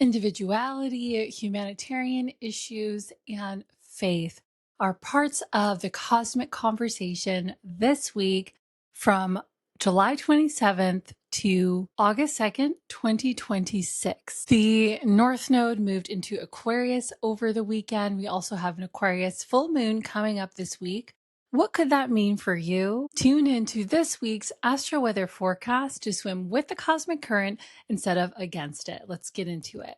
Individuality, humanitarian issues, and faith are parts of the cosmic conversation this week from July 27th to August 2nd, 2026. The North Node moved into Aquarius over the weekend. We also have an Aquarius full moon coming up this week. What could that mean for you? Tune into this week's Astro Weather forecast to swim with the cosmic current instead of against it. Let's get into it.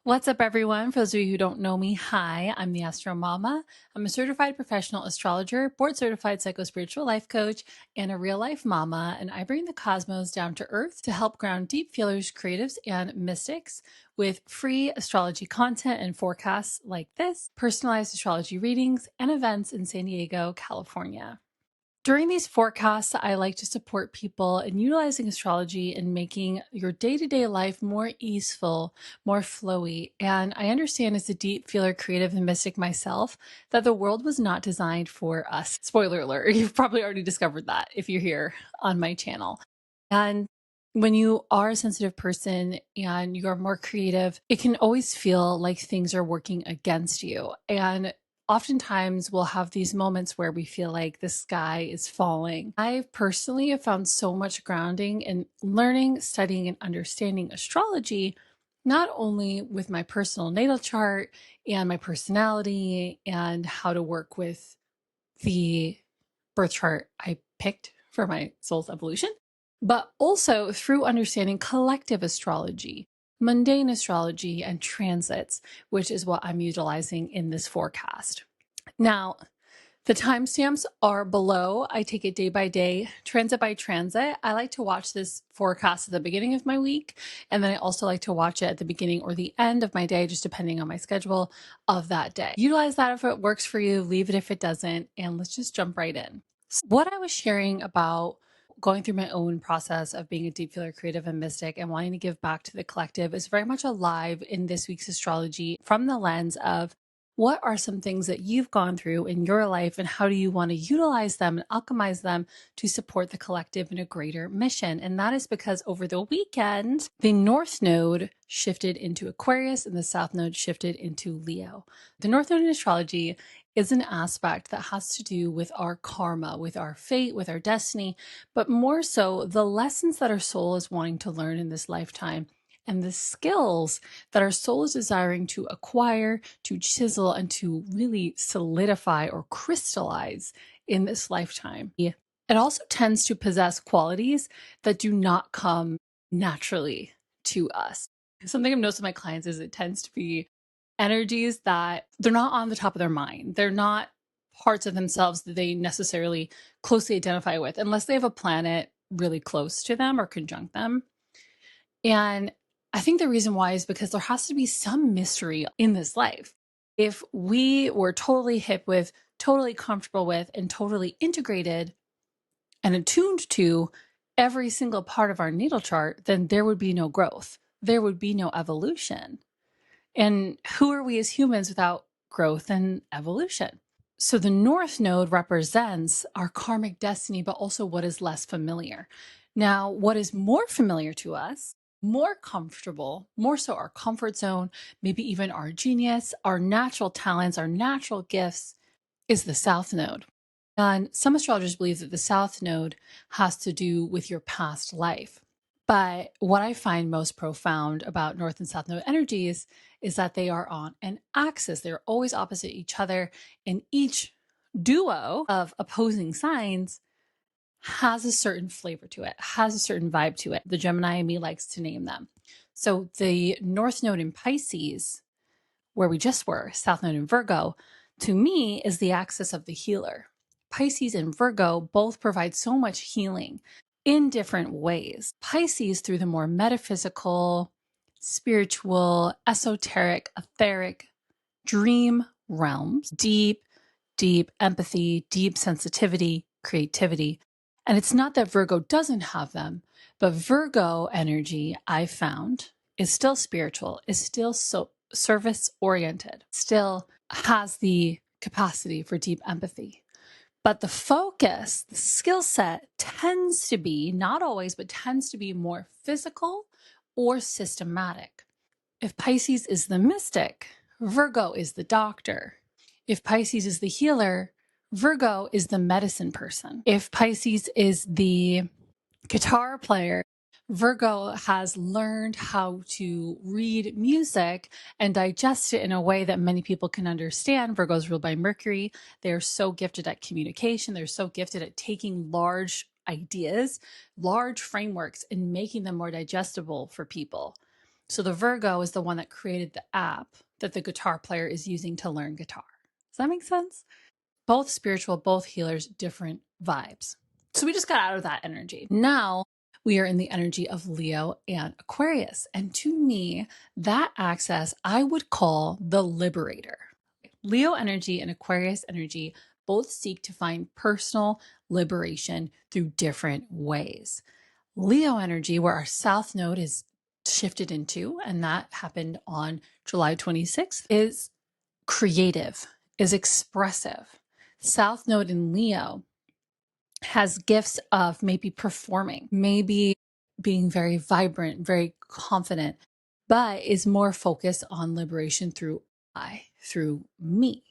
What's up, everyone? For those of you who don't know me, hi, I'm the Astro Mama. I'm a certified professional astrologer, board-certified psycho-spiritual life coach, and a real-life mama, and I bring the cosmos down to earth to help ground deep feelers, creatives, and mystics with free astrology content and forecasts like this, personalized astrology readings, and events in San Diego, California. During these forecasts, I like to support people in utilizing astrology and making your day-to-day life more easeful, more flowy. And I understand as a deep feeler, creative, and mystic myself that the world was not designed for us. Spoiler alert, you've probably already discovered that if you're here on my channel. And when you are a sensitive person and you're more creative, it can always feel like things are working against you. And oftentimes we'll have these moments where we feel like the sky is falling. I personally have found so much grounding in learning, studying, and understanding astrology, not only with my personal natal chart and my personality and how to work with the birth chart I picked for my soul's evolution, but also through understanding collective astrology, mundane astrology, and transits, which is what I'm utilizing in this forecast. Now, the timestamps are below. I take it day by day, transit by transit. I like to watch this forecast at the beginning of my week, and then I also like to watch it at the beginning or the end of my day, just depending on my schedule of that day. Utilize that if it works for you, leave it if it doesn't, and let's just jump right in. So what I was sharing about going through my own process of being a deep feeler, creative, and mystic and wanting to give back to the collective is very much alive in this week's astrology from the lens of what are some things that you've gone through in your life and how do you want to utilize them and alchemize them to support the collective in a greater mission? And that is because over the weekend, the North Node shifted into Aquarius and the South Node shifted into Leo. The North Node in astrology is an aspect that has to do with our karma, with our fate, with our destiny, but more so the lessons that our soul is wanting to learn in this lifetime and the skills that our soul is desiring to acquire, to chisel, and to really solidify or crystallize in this lifetime. It also tends to possess qualities that do not come naturally to us. Something I've noticed with my clients is it tends to be energies that they're not on the top of their mind. They're not parts of themselves that they necessarily closely identify with, unless they have a planet really close to them or conjunct them. And I think the reason why is because there has to be some mystery in this life. If we were totally hip with, totally comfortable with, and totally integrated and attuned to every single part of our natal chart, then there would be no growth. There would be no evolution. And who are we as humans without growth and evolution? So the North Node represents our karmic destiny, but also what is less familiar. Now, what is more familiar to us, more comfortable, more so our comfort zone, maybe even our genius, our natural talents, our natural gifts, is the South Node. And some astrologers believe that the South Node has to do with your past life. But what I find most profound about North and South Node energies is that they are on an axis. They're always opposite each other, and each duo of opposing signs has a certain flavor to it, has a certain vibe to it. The Gemini in me likes to name them. So the North Node in Pisces, where we just were, South Node in Virgo, to me is the axis of the healer. Pisces and Virgo both provide so much healing in different ways. Pisces through the more metaphysical, spiritual, esoteric, etheric, dream realms, deep empathy, deep sensitivity, creativity. And it's not that Virgo doesn't have them, but Virgo energy, I found, is still spiritual, is still so service-oriented, still has the capacity for deep empathy. But the focus, the skill set tends to be, not always, but tends to be more physical or systematic. If Pisces is the mystic, Virgo is the doctor. If Pisces is the healer, Virgo is the medicine person. If Pisces is the guitar player, Virgo has learned how to read music and digest it in a way that many people can understand. Virgo is ruled by Mercury. They're so gifted at communication. They're so gifted at taking large ideas, large frameworks, and making them more digestible for people. So the Virgo is the one that created the app that the guitar player is using to learn guitar. Does that make sense? Both spiritual, both healers, different vibes. So we just got out of that energy. Now we are in the energy of Leo and Aquarius. And to me, that access I would call the liberator. Leo energy and Aquarius energy both seek to find personal liberation through different ways. Leo energy, where our South Node is shifted into, and that happened on July 26th, is creative, is expressive. South Node in Leo has gifts of maybe performing, maybe being very vibrant, very confident, but is more focused on liberation through through me.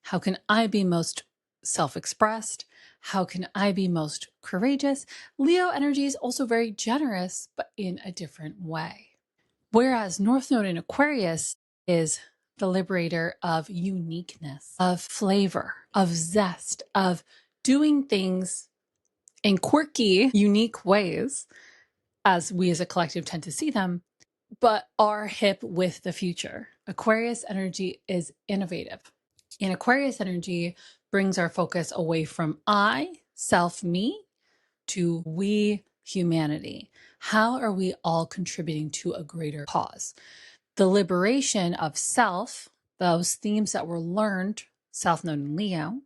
How can I be most self-expressed? How can I be most courageous? Leo energy is also very generous, but in a different way. Whereas North Node in Aquarius is the liberator of uniqueness, of flavor, of zest, of doing things in quirky, unique ways, as we as a collective tend to see them, but are hip with the future. Aquarius energy is innovative. And Aquarius energy brings our focus away from I, self, me, to we, humanity. How are we all contributing to a greater cause? The liberation of self, those themes that were learned, South Node in Leo,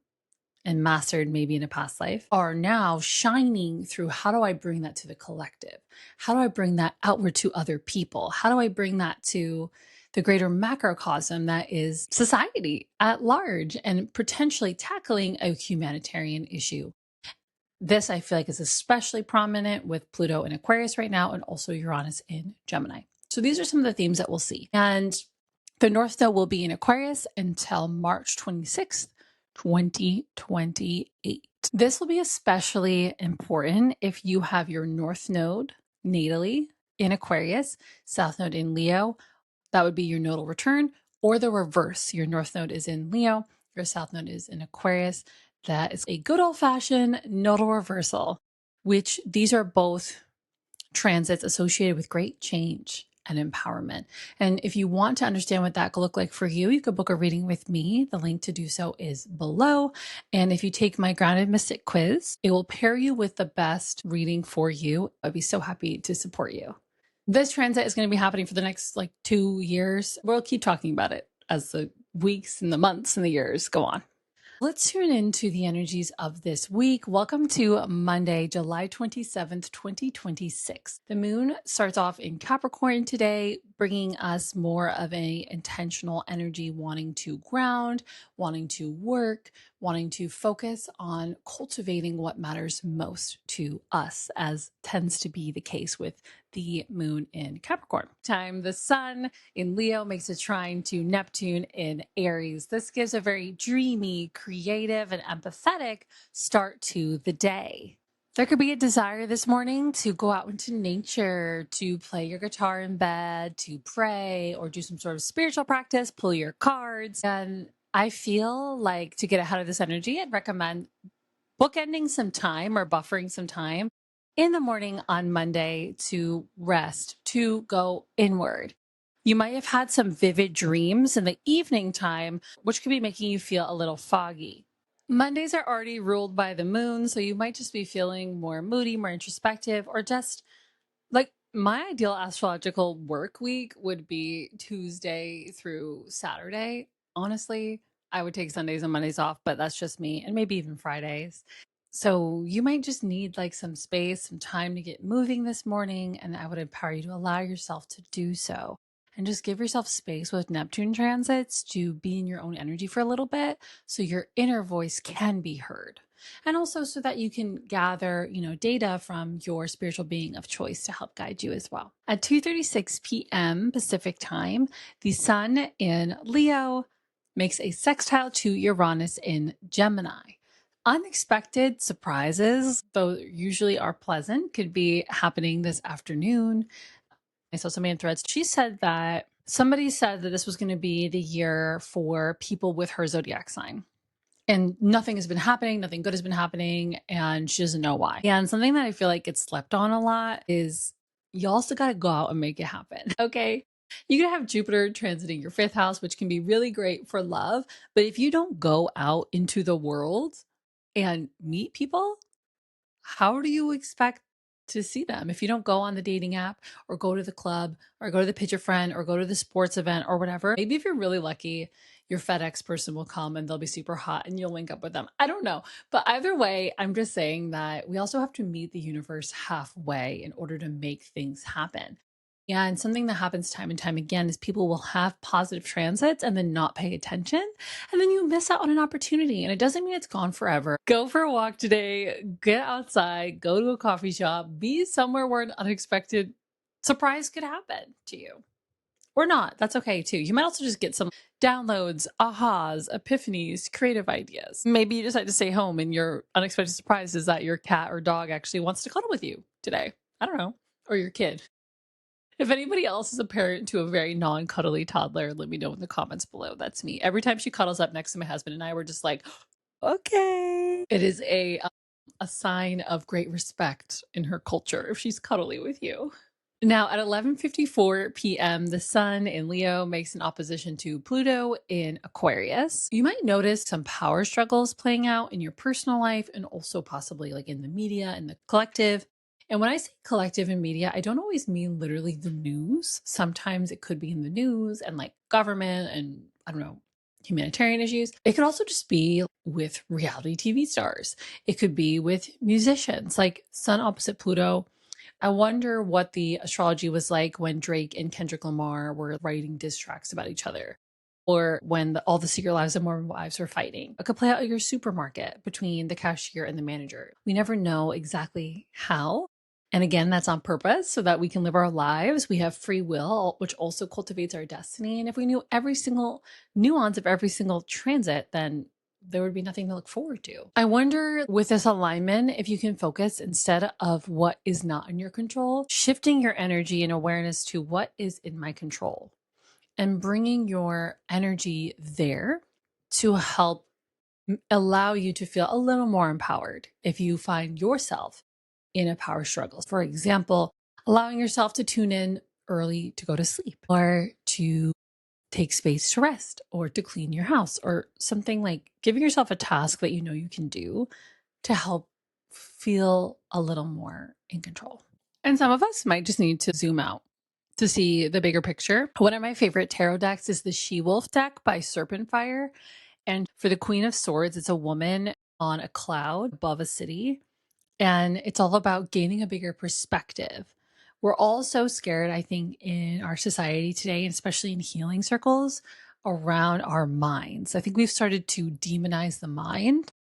and mastered maybe in a past life, are now shining through how do I bring that to the collective? How do I bring that outward to other people? How do I bring that to the greater macrocosm that is society at large and potentially tackling a humanitarian issue? This I feel like is especially prominent with Pluto in Aquarius right now, and also Uranus in Gemini. So these are some of the themes that we'll see. And the North Node will be in Aquarius until March 26th, 2028. This will be especially important if you have your North Node natally in Aquarius, South Node in Leo. That would be your nodal return, or the reverse. Your North Node is in Leo, your South Node is in Aquarius. That is a good old-fashioned nodal reversal, which these are both transits associated with great change and empowerment. And if you want to understand what that could look like for you, you could book a reading with me. The link to do so is below. And if you take my Grounded Mystic quiz, it will pair you with the best reading for you. I'd be so happy to support you. This transit is going to be happening for the next 2 years. We'll keep talking about it as the weeks and the months and the years go on. Let's tune into the energies of this week. Welcome to Monday, July 27th, 2026. The moon starts off in Capricorn today, bringing us more of an intentional energy, wanting to ground, wanting to work, wanting to focus on cultivating what matters most to us, as tends to be the case with the moon in Capricorn. The sun in Leo makes a trine to Neptune in Aries. This gives a very dreamy, creative, and empathetic start to the day. There could be a desire this morning to go out into nature, to play your guitar in bed, to pray, or do some sort of spiritual practice, pull your cards. And I feel like to get ahead of this energy, I'd recommend bookending some time or buffering some time in the morning on Monday to rest, to go inward. You might have had some vivid dreams in the evening time, which could be making you feel a little foggy. Mondays are already ruled by the moon, so you might just be feeling more moody, more introspective, or just my ideal astrological work week would be Tuesday through Saturday. Honestly, I would take Sundays and Mondays off, but that's just me, and maybe even Fridays. So you might just need some space, some time to get moving this morning, and I would empower you to allow yourself to do so. and just give yourself space with Neptune transits to be in your own energy for a little bit so your inner voice can be heard. And also so that you can gather, data from your spiritual being of choice to help guide you as well. At 2:36 p.m. Pacific time, the sun in Leo makes a sextile to Uranus in Gemini. Unexpected surprises, though usually are pleasant, could be happening this afternoon. I saw somebody in Threads. Somebody said that this was going to be the year for people with her zodiac sign. And nothing has been happening, nothing good has been happening, and she doesn't know why. And something that I feel like gets slept on a lot is you also got to go out and make it happen. Okay. You can have Jupiter transiting your 5th house, which can be really great for love. But if you don't go out into the world and meet people, how do you expect to see them if you don't go on the dating app or go to the club or go to the picture friend or go to the sports event or whatever? Maybe if you're really lucky, your FedEx person will come and they'll be super hot and you'll link up with them. I don't know. But either way, I'm just saying that we also have to meet the universe halfway in order to make things happen. And something that happens time and time again is people will have positive transits and then not pay attention. And then you miss out on an opportunity. And it doesn't mean it's gone forever. Go for a walk today, get outside, go to a coffee shop, be somewhere where an unexpected surprise could happen to you. Or not. That's okay too. You might also just get some downloads, ahas, epiphanies, creative ideas. Maybe you decide to stay home and your unexpected surprise is that your cat or dog actually wants to cuddle with you today. I don't know. Or your kid. If anybody else is a parent to a very non-cuddly toddler, let me know in the comments below. That's me. Every time she cuddles up next to my husband and I, we're just like, okay. It is a sign of great respect in her culture if she's cuddly with you. Now at 11:54 p.m., the sun in Leo makes an opposition to Pluto in Aquarius. You might notice some power struggles playing out in your personal life and also possibly like in the media and the collective. And when I say collective and media, I don't always mean literally the news. Sometimes it could be in the news and like government and I don't know, humanitarian issues. It could also just be with reality TV stars. It could be with musicians, like Sun opposite Pluto. I wonder what the astrology was like when Drake and Kendrick Lamar were writing diss tracks about each other, or when all the Secret Lives of Mormon Wives were fighting. It could play out at your supermarket between the cashier and the manager. We never know exactly how. And again, that's on purpose so that we can live our lives. We have free will, which also cultivates our destiny. And if we knew every single nuance of every single transit, then there would be nothing to look forward to. I wonder with this alignment, if you can focus instead of what is not in your control, shifting your energy and awareness to what is in my control and bringing your energy there to help allow you to feel a little more empowered if you find yourself in a power struggle. For example, allowing yourself to tune in early to go to sleep or to take space to rest or to clean your house or something, like giving yourself a task that you know you can do to help feel a little more in control. And some of us might just need to zoom out to see the bigger picture. One of my favorite tarot decks is the She-Wolf deck by Serpent Fire. And for the Queen of Swords, it's a woman on a cloud above a city. And it's all about gaining a bigger perspective. We're all so scared, I think, in our society today, and especially in healing circles, around our minds. I think we've started to demonize the mind,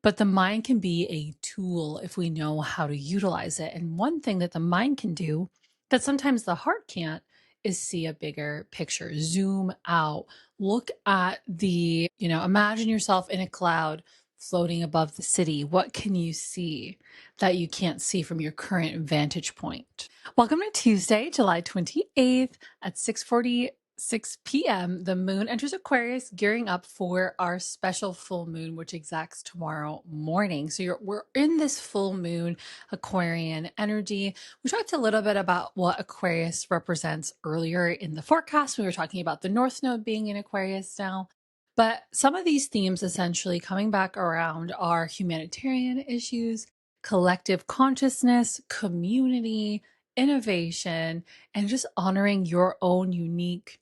but the mind can be a tool if we know how to utilize it. And one thing that the mind can do that sometimes the heart can't is see a bigger picture, zoom out, look at imagine yourself in a cloud floating above the city. What can you see that you can't see from your current vantage point? Welcome to Tuesday, July 28th at 6:46 p.m. The moon enters Aquarius, gearing up for our special full moon, which exacts tomorrow morning. So we're in this full moon Aquarian energy. We talked a little bit about what Aquarius represents earlier in the forecast. We were talking about the North Node being in Aquarius now. But some of these themes essentially coming back around are humanitarian issues, collective consciousness, community, innovation, and just honoring your own unique,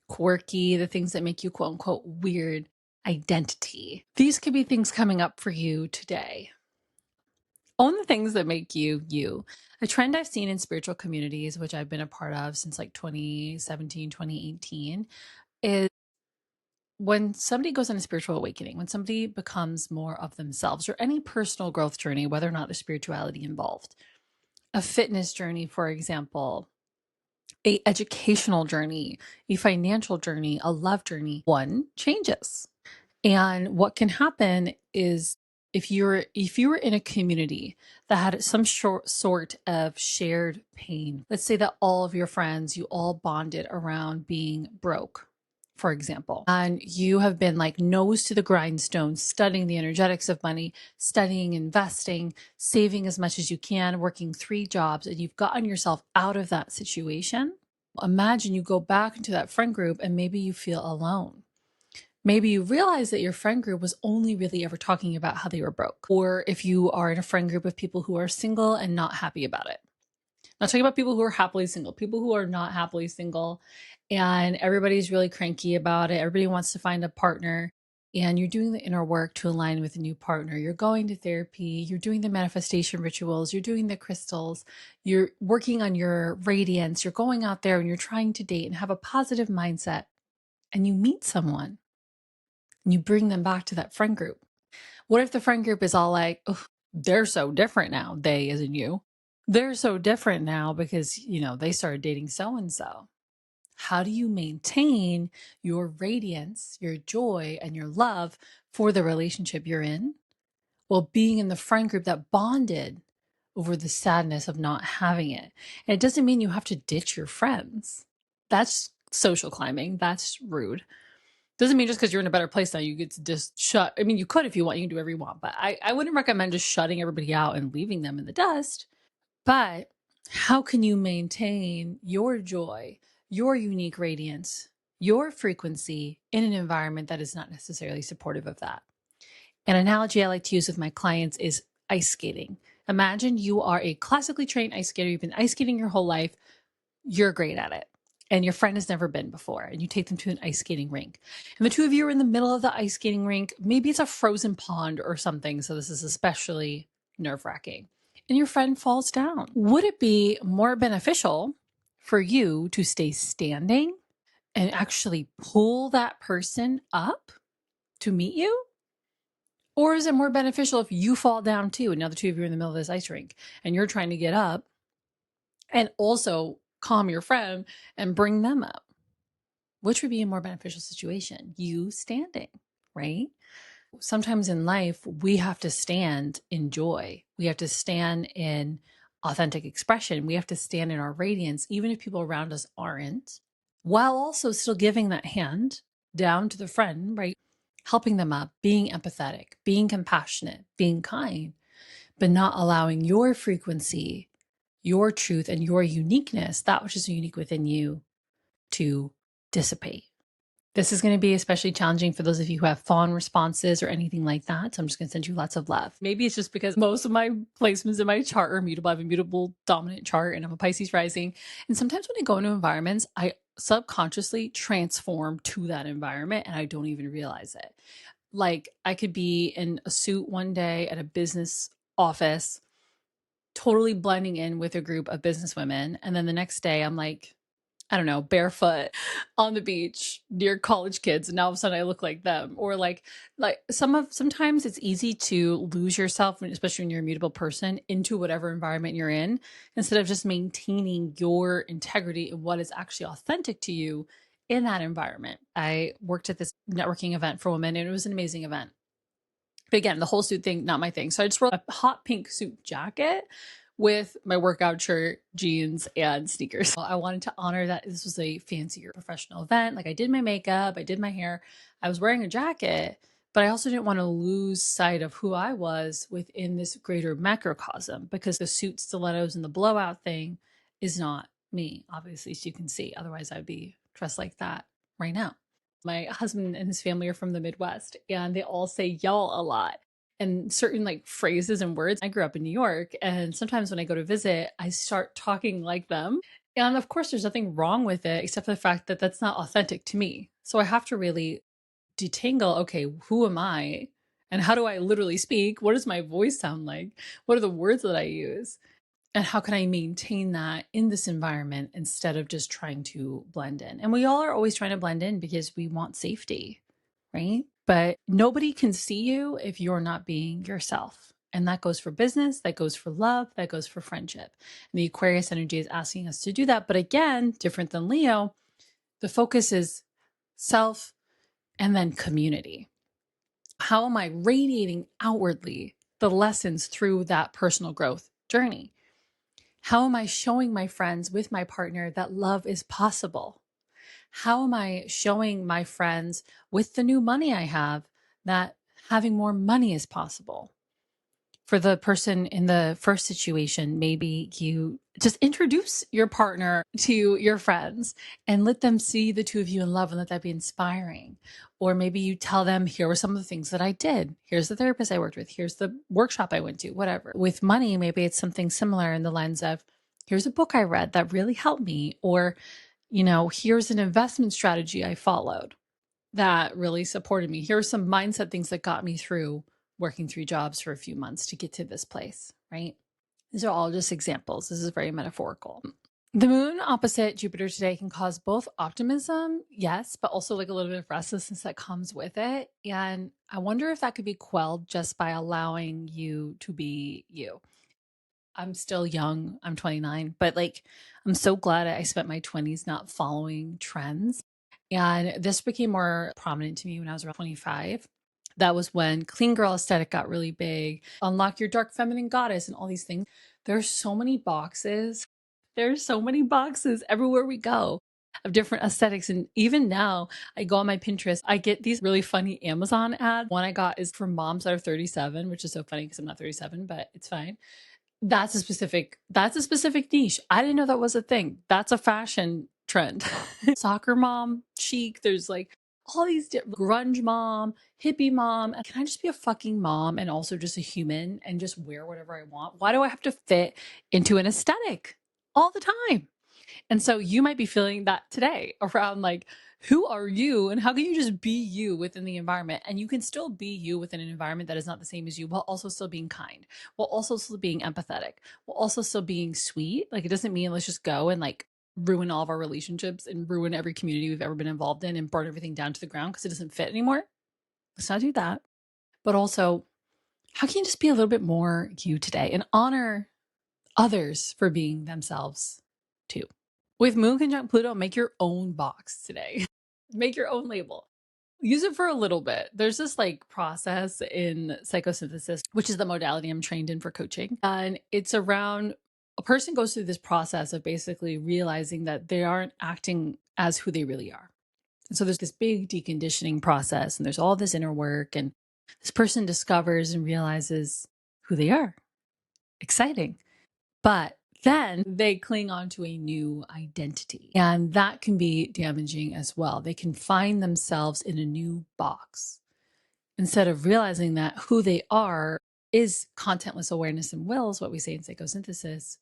quirky, the things that make you quote unquote weird identity. These could be things coming up for you today. Own the things that make you you. A trend I've seen in spiritual communities, which I've been a part of since like 2017, 2018, is when somebody goes on a spiritual awakening, when somebody becomes more of themselves, or any personal growth journey, whether or not there's spirituality involved, a fitness journey, for example, a educational journey, a financial journey, a love journey, one changes. And what can happen is if you were in a community that had some sort of shared pain, let's say that all of your friends, you all bonded around being broke, for example, and you have been like nose to the grindstone, studying the energetics of money, studying investing, saving as much as you can, working 3 jobs, and you've gotten yourself out of that situation. Imagine you go back into that friend group and maybe you feel alone. Maybe you realize that your friend group was only really ever talking about how they were broke. Or if you are in a friend group of people who are single and not happy about it. Not talking about people who are happily single, people who are not happily single, and everybody's really cranky about it. Everybody wants to find a partner, and you're doing the inner work to align with a new partner. You're going to therapy, you're doing the manifestation rituals, you're doing the crystals, you're working on your radiance, you're going out there and you're trying to date and have a positive mindset, and you meet someone and you bring them back to that friend group. What if the friend group is all like, oh, they're so different now, they as in you, they're so different now because, they started dating so and so. How do you maintain your radiance, your joy, and your love for the relationship you're in while being in the friend group that bonded over the sadness of not having it? And it doesn't mean you have to ditch your friends. That's social climbing. That's rude. Doesn't mean just because you're in a better place now, you get to just shut. I mean, you could if you want, you can do whatever you want, but I wouldn't recommend just shutting everybody out and leaving them in the dust. But how can you maintain your joy, your unique radiance, your frequency in an environment that is not necessarily supportive of that? An analogy I like to use with my clients is ice skating. Imagine you are a classically trained ice skater. You've been ice skating your whole life. You're great at it. And your friend has never been before. And you take them to an ice skating rink. And the two of you are in the middle of the ice skating rink. Maybe it's a frozen pond or something. So this is especially nerve-wracking. And your friend falls down. Would it be more beneficial for you to stay standing and actually pull that person up to meet you? Or is it more beneficial if you fall down too, and now the two of you are in the middle of this ice rink and you're trying to get up and also calm your friend and bring them up? Which would be a more beneficial situation? You standing, right? Sometimes in life, we have to stand in joy. We have to stand in authentic expression. We have to stand in our radiance, even if people around us aren't, while also still giving that hand down to the friend, right? Helping them up, being empathetic, being compassionate, being kind, but not allowing your frequency, your truth, and your uniqueness, that which is unique within you, to dissipate. This is going to be especially challenging for those of you who have fawn responses or anything like that. So I'm just going to send you lots of love. Maybe it's just because most of my placements in my chart are mutable. I have a mutable dominant chart and I'm a Pisces rising. And sometimes when I go into environments, I subconsciously transform to that environment and I don't even realize it. Like I could be in a suit one day at a business office, totally blending in with a group of business women. And then the next day I'm like, I don't know, barefoot on the beach near college kids, and now all of a sudden I look like them. Or like sometimes it's easy to lose yourself, especially when you're a mutable person, into whatever environment you're in, instead of just maintaining your integrity and what is actually authentic to you in that environment. I worked at this networking event for women, and it was an amazing event. But again, the whole suit thing, not my thing. So I just wore a hot pink suit jacket with my workout shirt, jeans, and sneakers. I wanted to honor that this was a fancier professional event. Like I did my makeup, I did my hair, I was wearing a jacket, but I also didn't want to lose sight of who I was within this greater macrocosm, because the suit, stilettos, and the blowout thing is not me, obviously, as you can see. Otherwise, I'd be dressed like that right now. My husband and his family are from the Midwest, and they all say y'all a lot. And certain like phrases and words. I grew up in New York, and sometimes when I go to visit, I start talking like them. And of course, there's nothing wrong with it, except for the fact that that's not authentic to me. So I have to really detangle, okay, who am I And how do I literally speak? What does my voice sound like? What are the words that I use? And how can I maintain that in this environment instead of just trying to blend in? And we all are always trying to blend in because we want safety, right? But nobody can see you if you're not being yourself. And that goes for business, that goes for love, that goes for friendship. And the Aquarius energy is asking us to do that. But again, different than Leo, the focus is self and then community. How am I radiating outwardly the lessons through that personal growth journey? How am I showing my friends with my partner that love is possible? How am I showing my friends with the new money I have that having more money is possible? For the person in the first situation, maybe you just introduce your partner to your friends and let them see the two of you in love and let that be inspiring. Or maybe you tell them, here were some of the things that I did. Here's the therapist I worked with. Here's the workshop I went to, whatever. With money, maybe it's something similar in the lens of, here's a book I read that really helped me. Or, here's an investment strategy I followed that really supported me. Here are some mindset things that got me through working 3 jobs for a few months to get to this place, right? These are all just examples. This is very metaphorical. The moon opposite Jupiter today can cause both optimism, yes, but also like a little bit of restlessness that comes with it. And I wonder if that could be quelled just by allowing you to be you. I'm still young. I'm 29, but I'm so glad I spent my 20s not following trends. And this became more prominent to me when I was around 25. That was when clean girl aesthetic got really big. Unlock your dark feminine goddess and all these things. There's so many boxes. There's so many boxes everywhere we go of different aesthetics. And even now, I go on my Pinterest, I get these really funny Amazon ads. One I got is for moms that are 37, which is so funny because I'm not 37, but it's fine. That's a specific niche. I didn't know that was a thing. That's a fashion trend. Soccer mom, chic. There's all these grunge mom, hippie mom. Can I just be a fucking mom and also just a human and just wear whatever I want? Why do I have to fit into an aesthetic all the time? And so you might be feeling that today around who are you and how can you just be you within the environment? And you can still be you within an environment that is not the same as you, while also still being kind, while also still being empathetic, while also still being sweet. It doesn't mean let's just go and ruin all of our relationships and ruin every community we've ever been involved in and burn everything down to the ground because it doesn't fit anymore. Let's not do that. But also, how can you just be a little bit more you today and honor others for being themselves too? With Moon conjunct Pluto, make your own box today. Make your own label. Use it for a little bit. There's this process in psychosynthesis, which is the modality I'm trained in for coaching. And it's around a person goes through this process of basically realizing that they aren't acting as who they really are. And so there's this big deconditioning process and there's all this inner work. And this person discovers and realizes who they are. Exciting. But then they cling on to a new identity. And that can be damaging as well. They can find themselves in a new box instead of realizing that who they are is contentless awareness and will, is what we say in psychosynthesis,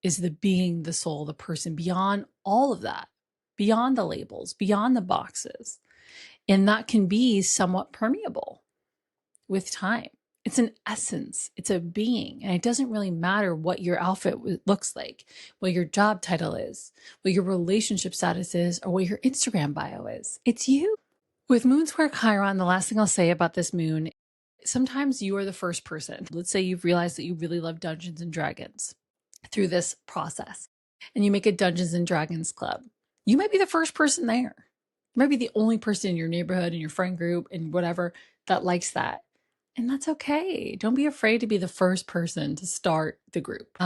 is the being, the soul, the person beyond all of that, beyond the labels, beyond the boxes. And that can be somewhat permeable with time. It's an essence. It's a being. And it doesn't really matter what your outfit looks like, what your job title is, what your relationship status is, or what your Instagram bio is. It's you. With Moon Square Chiron, the last thing I'll say about this moon, sometimes you are the first person. Let's say you've realized that you really love Dungeons and Dragons through this process, and you make a Dungeons and Dragons club. You might be the first person there. You might be the only person in your neighborhood, in your friend group, and whatever that likes that. And that's okay. Don't be afraid to be the first person to start the group.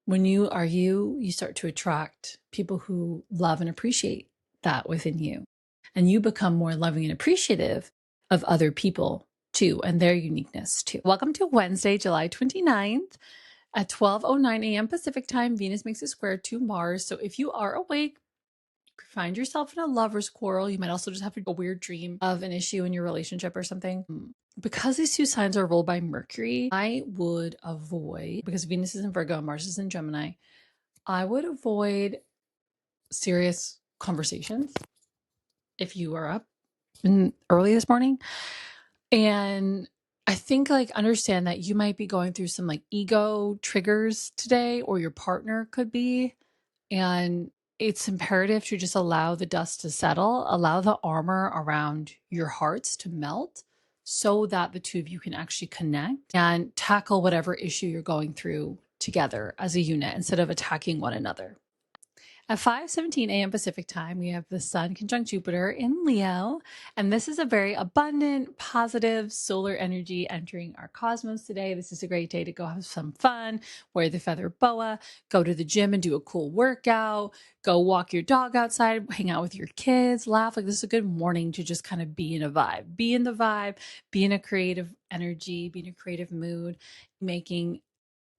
When you are you start to attract people who love and appreciate that within you. And you become more loving and appreciative of other people too, and their uniqueness too. Welcome to Wednesday, July 29th at 12:09 a.m. Pacific time. Venus makes a square to Mars. So if you are awake, find yourself in a lover's quarrel. You might also just have a weird dream of an issue in your relationship or something. Because these two signs are ruled by Mercury, I would avoid, because Venus is in Virgo and Mars is in Gemini, I would avoid serious conversations if you are up early this morning. And I think understand that you might be going through some ego triggers today, or your partner could be. And it's imperative to just allow the dust to settle, allow the armor around your hearts to melt so that the two of you can actually connect and tackle whatever issue you're going through together as a unit instead of attacking one another. At 5:17 a.m. Pacific time, we have the Sun conjunct Jupiter in Leo, and this is a very abundant, positive solar energy entering our cosmos today. This is a great day to go have some fun, wear the feather boa, go to the gym and do a cool workout, go walk your dog outside, hang out with your kids, laugh. This is a good morning to just kind of be in a vibe, be in the vibe, be in a creative energy, be in a creative mood, making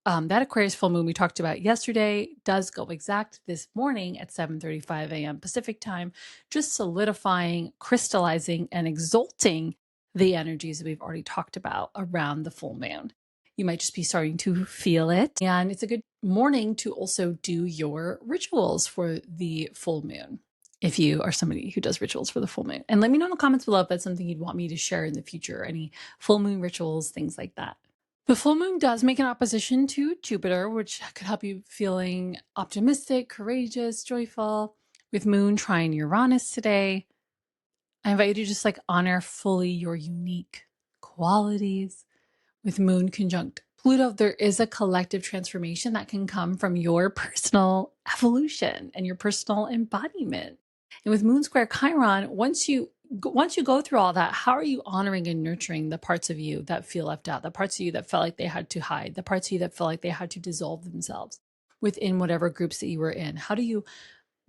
that Aquarius full moon we talked about yesterday does go exact this morning at 7:35 a.m. Pacific time, just solidifying, crystallizing, and exalting the energies that we've already talked about around the full moon. You might just be starting to feel it. And it's a good morning to also do your rituals for the full moon, if you are somebody who does rituals for the full moon. And let me know in the comments below if that's something you'd want me to share in the future, any full moon rituals, things like that. The full moon does make an opposition to Jupiter, which could help you feeling optimistic, courageous, joyful. With Moon trine Uranus today, I invite you to just honor fully your unique qualities. With Moon conjunct Pluto, there is a collective transformation that can come from your personal evolution and your personal embodiment. And with Moon square Chiron, once you go through all that, how are you honoring and nurturing the parts of you that feel left out, the parts of you that felt like they had to hide, the parts of you that felt like they had to dissolve themselves within whatever groups that you were in? How do you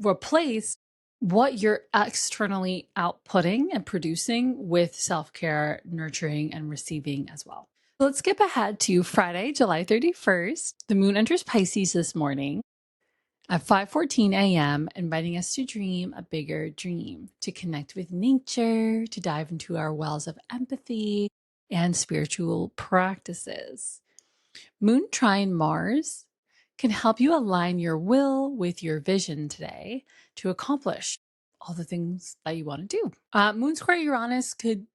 replace what you're externally outputting and producing with self-care, nurturing, and receiving as well? Let's skip ahead to Friday, July 31st. The moon enters Pisces this morning at 5:14 a.m., inviting us to dream a bigger dream, to connect with nature, to dive into our wells of empathy and spiritual practices. Moon trine Mars can help you align your will with your vision today to accomplish all the things that you want to do. Moon square Uranus could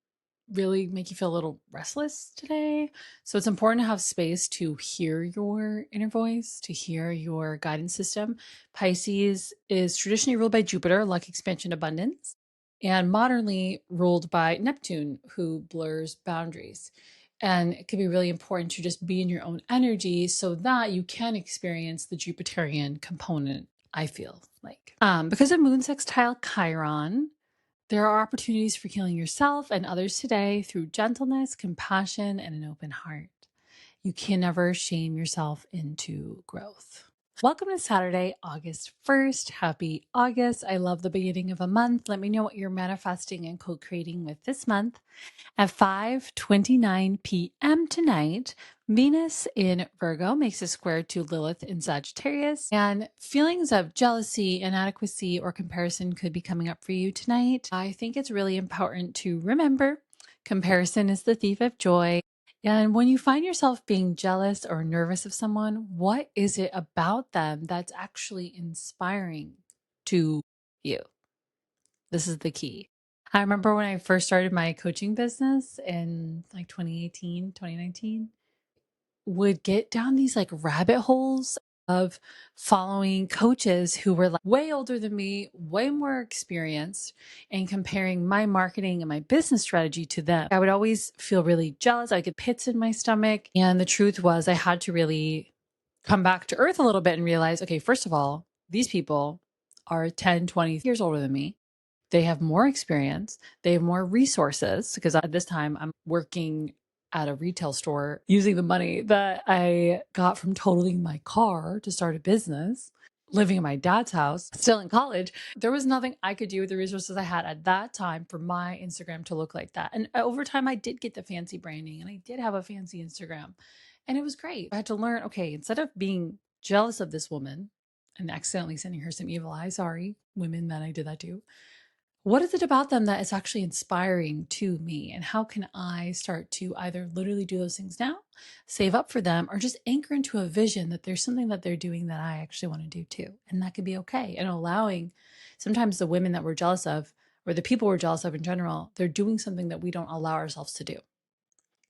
really make you feel a little restless today. So it's important to have space to hear your inner voice, to hear your guidance system. Pisces is traditionally ruled by Jupiter, luck, expansion, abundance, and modernly ruled by Neptune, who blurs boundaries. And it can be really important to just be in your own energy so that you can experience the Jupiterian component, I feel like. Because of moon sextile Chiron, there are opportunities for healing yourself and others today through gentleness, compassion, and an open heart. You can never shame yourself into growth. Welcome to Saturday, August 1st. Happy August. I love the beginning of a month. Let me know what you're manifesting and co-creating with this month. At 5:29 p.m. tonight, Venus in Virgo makes a square to Lilith in Sagittarius, and feelings of jealousy, inadequacy, or comparison could be coming up for you tonight. I think it's really important to remember comparison is the thief of joy. And when you find yourself being jealous or nervous of someone, what is it about them that's actually inspiring to you? This is the key. I remember when I first started my coaching business in 2018, 2019, would get down these rabbit holes of following coaches who were way older than me, way more experienced, and comparing my marketing and my business strategy to them. I would always feel really jealous. I would get pits in my stomach. And the truth was I had to really come back to earth a little bit and realize, okay, first of all, these people are 10, 20 years older than me. They have more experience. They have more resources, because at this time I'm working at a retail store using the money that I got from totaling my car to start a business, living in my dad's house, still in college. There was nothing I could do with the resources I had at that time for my Instagram to look like that. And over time, I did get the fancy branding and I did have a fancy Instagram, and it was great. I had to learn, okay, instead of being jealous of this woman and accidentally sending her some evil eye, sorry, women, men, I did that too. What is it about them that is actually inspiring to me? And how can I start to either literally do those things now, save up for them, or just anchor into a vision that there's something that they're doing that I actually want to do too? And that could be okay. And allowing sometimes the women that we're jealous of, or the people we're jealous of in general, they're doing something that we don't allow ourselves to do.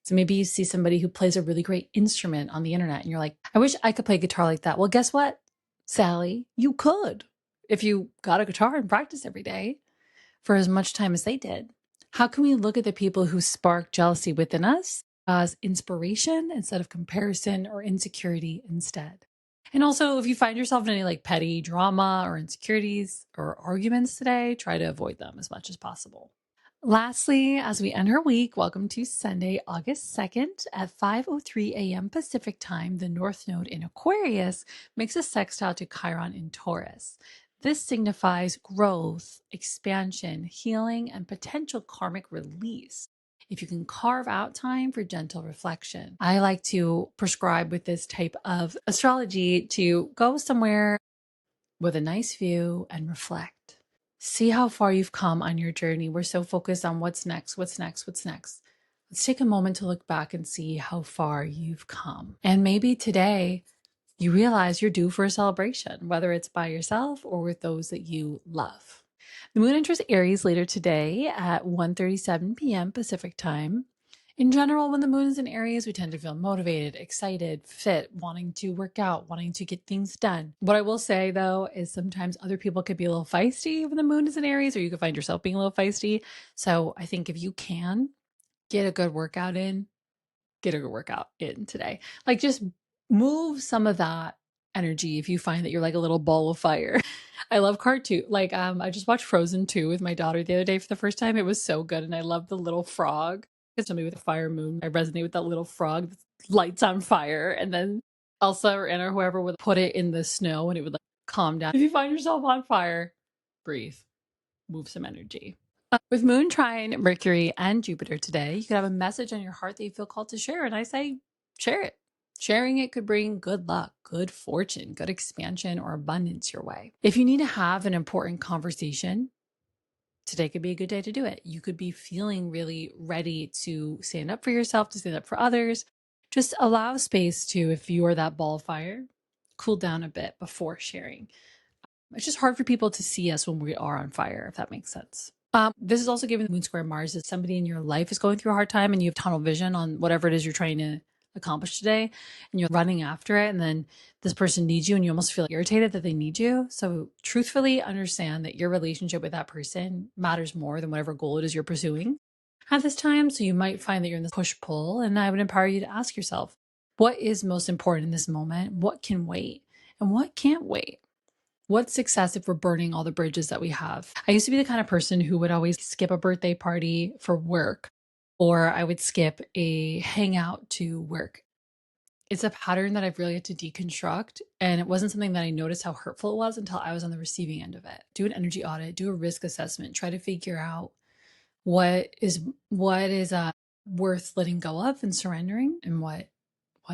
So maybe you see somebody who plays a really great instrument on the internet and you're like, I wish I could play guitar like that. Well, guess what, Sally? You could if you got a guitar and practice every day for as much time as they did. How can we look at the people who spark jealousy within us as inspiration instead of comparison or insecurity instead? And also, if you find yourself in any like petty drama or insecurities or arguments today, try to avoid them as much as possible. Lastly, as we end our week, welcome to Sunday, August 2nd at 5:03 a.m. Pacific time. The North Node in Aquarius makes a sextile to Chiron in Taurus. This signifies growth, expansion, healing, and potential karmic release if you can carve out time for gentle reflection. I like to prescribe with this type of astrology to go somewhere with a nice view and reflect. See how far you've come on your journey. We're so focused on what's next, what's next, what's next. Let's take a moment to look back and see how far you've come. And maybe today you realize you're due for a celebration, whether it's by yourself or with those that you love. The moon enters Aries later today at 1:37 p.m. Pacific time. In general, when the moon is in Aries, we tend to feel motivated, excited, fit, wanting to work out, wanting to get things done. What I will say though is sometimes other people could be a little feisty when the moon is in Aries, or you could find yourself being a little feisty. So I think if you can get a good workout in, get a good workout in today. Like just move some of that energy if you find that you're like a little ball of fire. I love cartoon. Like I just watched Frozen 2 with my daughter the other day for the first time. It was so good. And I love the little frog. It's somebody with a fire moon. I resonate with that little frog that lights on fire. And then Elsa or Anna or whoever would put it in the snow and it would like calm down. If you find yourself on fire, breathe, move some energy. With Moon trine Mercury and Jupiter today, you could have a message on your heart that you feel called to share. And I say, share it. Sharing it could bring good luck, good fortune, good expansion, or abundance your way. If you need to have an important conversation, today could be a good day to do it. You could be feeling really ready to stand up for yourself, to stand up for others. Just allow space to, if you are that ball of fire, cool down a bit before sharing. It's just hard for people to see us when we are on fire, if that makes sense. This is also given the moon square Mars. If somebody in your life is going through a hard time and you have tunnel vision on whatever it is you're trying to accomplish today and you're running after it, and then this person needs you and you almost feel irritated that they need you. So truthfully understand that your relationship with that person matters more than whatever goal it is you're pursuing at this time. So you might find that you're in this push-pull, and I would empower you to ask yourself, what is most important in this moment? What can wait? And what can't wait? What's success if we're burning all the bridges that we have? I used to be the kind of person who would always skip a birthday party for work, or I would skip a hangout to work. It's a pattern that I've really had to deconstruct, and it wasn't something that I noticed how hurtful it was until I was on the receiving end of it. Do an energy audit, do a risk assessment, try to figure out what is worth letting go of and surrendering, and what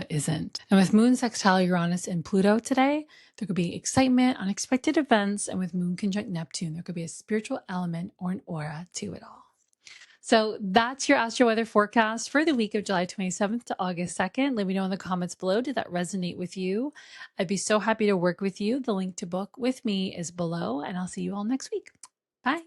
isn't. And with Moon sextile Uranus and Pluto today, there could be excitement, unexpected events, and with Moon conjunct Neptune, there could be a spiritual element or an aura to it all. So that's your Astro Weather forecast for the week of July 27th to August 2nd. Let me know in the comments below, did that resonate with you? I'd be so happy to work with you. The link to book with me is below, and I'll see you all next week. Bye.